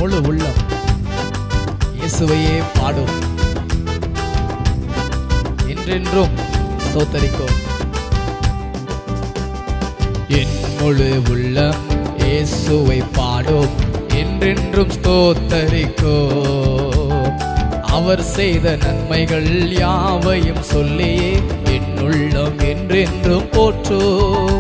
முழு உள்ளம் இயேசுவையே பாடும், என்றென்றும் ஸ்தோத்தரிக்கும். என் முழு உள்ளம் இயேசுவை பாடும், என்றென்றும் ஸ்தோத்தரிக்கும். அவர் செய்த நன்மைகள் யாவையும் சொல்லியே என் உள்ளம் என்றென்றும் போற்றும்.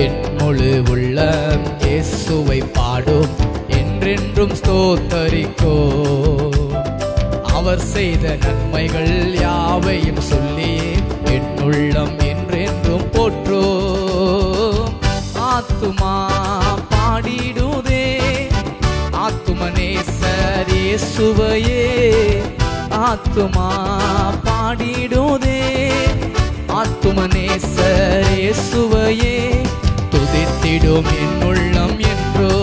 என் முழு உள்ளம் இயேசுவை பாடும், என்றென்றும் ஸ்தோத்தரிக்கும். அவர் செய்த நன்மைகள் யாவையும் சொல்லியே என் உள்ளம் என்றென்றும் போற்றும். ஆத்துமா பாடிடுதே ஆத்துமநேசர் இயேசுவையே, ஆத்துமா பாடிடுதே ஆத்துமநேசர் இயேசுவையே. துதித்திடும் என் உள்ளம் என்றோ,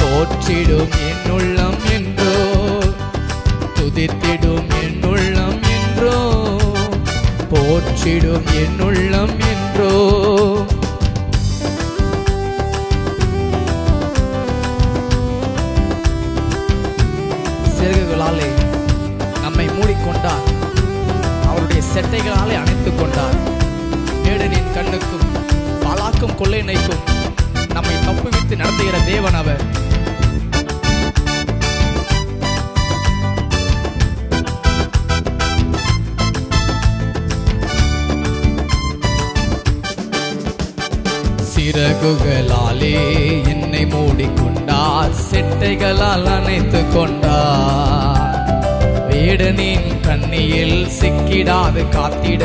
போற்றிடும் என் உள்ளம் என்றோ, துதித்திடும் என் உள்ளம் என்றோ, போற்றிடும் என் உள்ளம் என்றோ. சிறகுகளாலே நம்மை மூடிக்கொண்டார், அவருடைய செட்டைகளாலே அணைத்துக் கொண்டார். வேடனின் கண்ணுக்கும் பாலாக்கும் கொள்ளையனைக்கும் நம்மை தப்புவித்து நடத்துகிற தேவன் அவர். சிறகுகளாலே என்னை மூடிக்கொண்டார், செட்டைகளால் அணைத்துக் கொண்டார். வேடனின் கண்ணியில் சிக்கிடாது காத்திட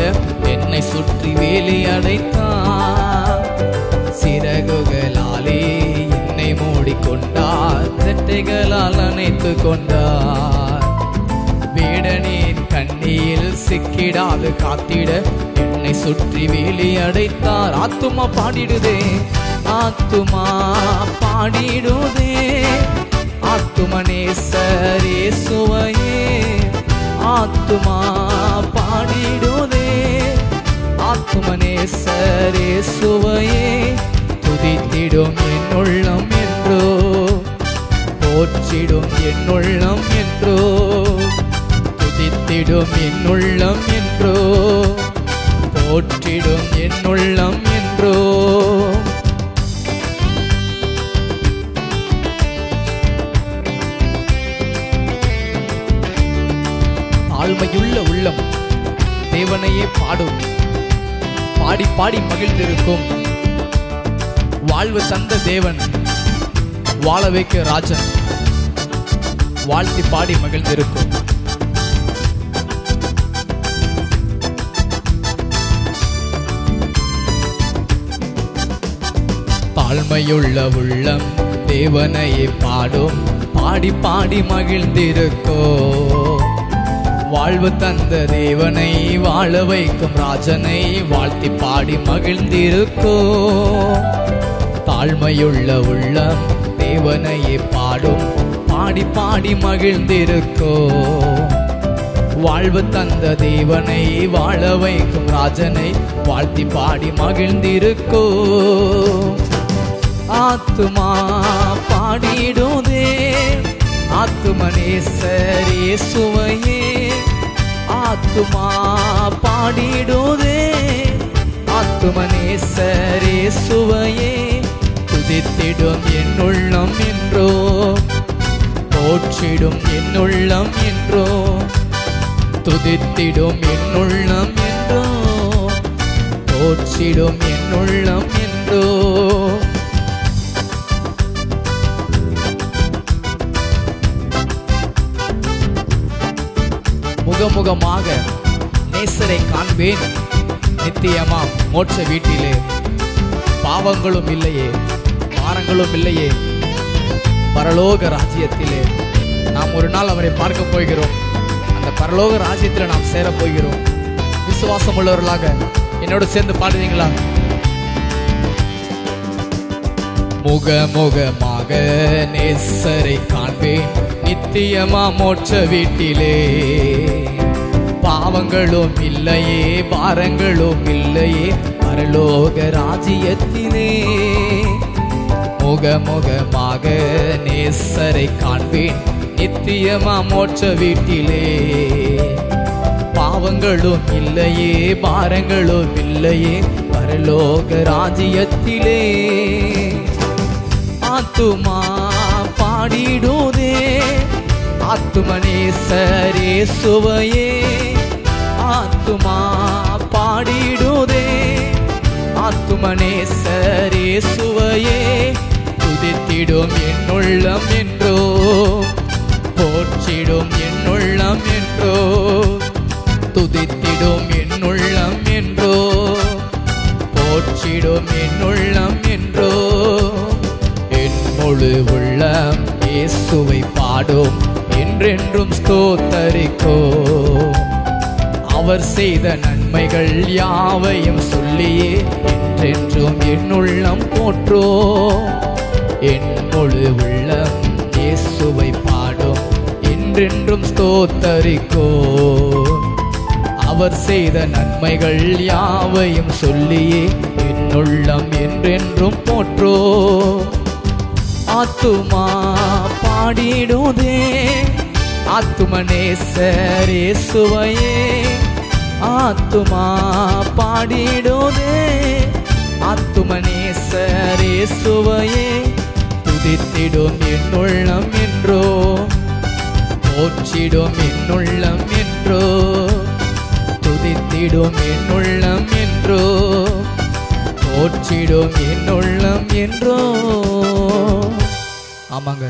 என்னை சுற்றி வேலி அடைத்தார். சிறகுகளாலே என்னை மூடிக்கொண்டார், செட்டைகளால் அணைத்துக் கொண்டார். வேடனின் கண்ணியில் சிக்கிடாது காத்திட என்னை சுற்றி வேலி அடைத்தார். ஆத்துமா பாடிடுதே ஆத்துமா பாடிடுதே ஆத்துமநேசர் இயேசுவையே, ஆத்துமா பாடிடுதே ஆத்துமநேசர் இயேசுவையே. துதித்திடும் என் உள்ளம் என்றோ, போற்றிடும் என் உள்ளம் என்றோ, துதித்திடும் என் உள்ளம் என்றோ, போற்றிடும் என் உள்ளம் என்றோ. தாழ்மையுள்ள உள்ளம் தேவனையே பாடும், பாடி பாடி மகிழ்ந்திருக்கும். வாழ்வு தந்த தேவன், வாழ வைக்க ராஜன், வாழ்த்தி பாடி மகிழ்ந்திருக்கும். தாழ்மையுள்ள உள்ளம் தேவனையே பாடும், பாடி பாடி மகிழ்ந்திருக்கோ. வாழ்வு தந்த தேவனை, வாழ வைக்கும் ராஜனை, வாழ்த்தி பாடி மகிழ்ந்திருக்கோ. தாழ்மையுள்ள உள்ளம் தேவனையே பாடும், பாடி பாடி மகிழ்ந்திருக்கோ. வாழ்வு தந்த தேவனை, வாழ வைக்கும் ராஜனை, வாழ்த்தி பாடி மகிழ்ந்திருக்கோ. ஆத்துமா பாடிடுதே ஆத்துமநேசர் இயேசுவையே, ஆத்துமா பாடிடுதே ஆத்துமநேசர் இயேசுவையே. துதித்திடும் என் உள்ளம் என்றோ, போற்றிடும் என் உள்ளம் என்றோ, துதித்திடும் என் உள்ளம் என்றோ, போற்றிடும் என் உள்ளம் என்றோ. முகமுகமாக நேசரை காண்பேன், நித்தியமா மோட்ச வீட்டிலே. பாவங்களும் இல்லையே, பாரங்களும் இல்லையே, பரலோக ராஜ்யத்திலே நாம் ஒரு நாள் அவரை பார்க்க போகிறோம். அந்த பரலோக ராஜ்யத்தில் நாம் சேர போகிறோம். விசுவாசம் உள்ளவர்களாக என்னோடு சேர்ந்து பாடுவீங்களா? முகமுகமாக நேசரை காண்பேன், நித்தியமா மோட்ச வீட்டிலே. பாவங்களும் இல்லையே, பாரங்களும் இல்லையே, பரலோக ராஜ்யத்திலே. முகமுகமாக நேசரை காண்பேன் நித்தியமா மோட்ச வீட்டிலே. பாவங்களும் இல்லையே, பாரங்களும் இல்லையே, பரலோக ராஜ்யத்திலே. ஆத்துமா பாடிடுதே ஆத்துமனேசரே சுவையே. ஆத்துமா பாடிடுதே ஆத்துமனேசரே சுவையே. துதித்திடும் என்னுள்ளம் என்றோ, போற்றிடும் என்னுள்ளம் என்றோ, துதித்திடும் என்னுள்ளம் என்றோ, போற்றிடும் என்னுள்ளம் என்றோ. என் முழு உள்ளம் இயேசுவை பாடும், என்றென்றும் ஸ்தோத்தரிக்கோ. அவர் செய்த நன்மைகள் யாவையும் சொல்லியே என்றென்றும் என்னுள்ளம் போற்றோ. என் முழு உள்ளம் இயேசுவை பாடும், என்றென்றும் ஸ்தோத்தரிக்கோ. அவர் செய்த நன்மைகள் யாவையும் சொல்லியே என்னுள்ளம் என்றென்றும் போற்றோ. ஆத்துமா பாடிடுதே ஆத்துமனேசரே சுவையே. ஆத்துமா பாடிடுதே ஆத்துமனேசரே சுவையே. துதித்திடும் என்னுள்ளம் என்றோ, போற்றிடும் என்னுள்ளம் என்றோ, துதித்திடும் என்னுள்ளம் என்றோ, போற்றிடும் என்னுள்ளம் என்றோ. ஆமாங்க,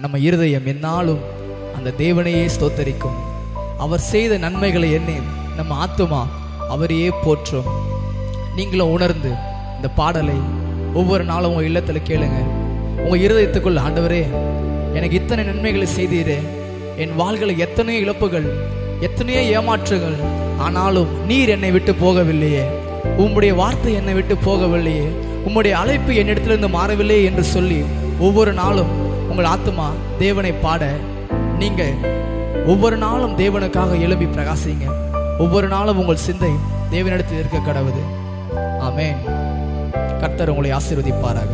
நம்ம இருதயம் என்னாலும் அந்த தேவனையே ஸ்தோத்தரிக்கும். அவர் செய்த நன்மைகளை எண்ணி நம்ம ஆத்துமா அவரையே போற்றும். நீங்களும் உணர்ந்து இந்த பாடலை ஒவ்வொரு நாளும் உங்கள் இல்லத்தில் கேளுங்க. உங்கள் இருதயத்துக்குள், ஆண்டவரே எனக்கு இத்தனை நன்மைகளை செய்தீரே, என் வாழ்க்கையில் எத்தனையோ இழப்புகள், எத்தனையோ ஏமாற்றுகள், ஆனாலும் நீர் என்னை விட்டு போகவில்லையே, உம்முடைய வார்த்தை என்னை விட்டு போகவில்லையே, உம்முடைய அழைப்பு என்னிடத்திலிருந்து மாறவில்லை என்று சொல்லி ஒவ்வொரு நாளும் உங்கள் ஆத்துமா தேவனை பாட நீங்க ஒவ்வொரு நாளும் தேவனுக்காக எழுப்பி பிரகாசிங்க. ஒவ்வொரு நாளும் உங்கள் சிந்தை தேவனிடத்தில் இருக்க கடவுது. ஆமென். கர்த்தர் உங்களை ஆசீர்வதிப்பாராக.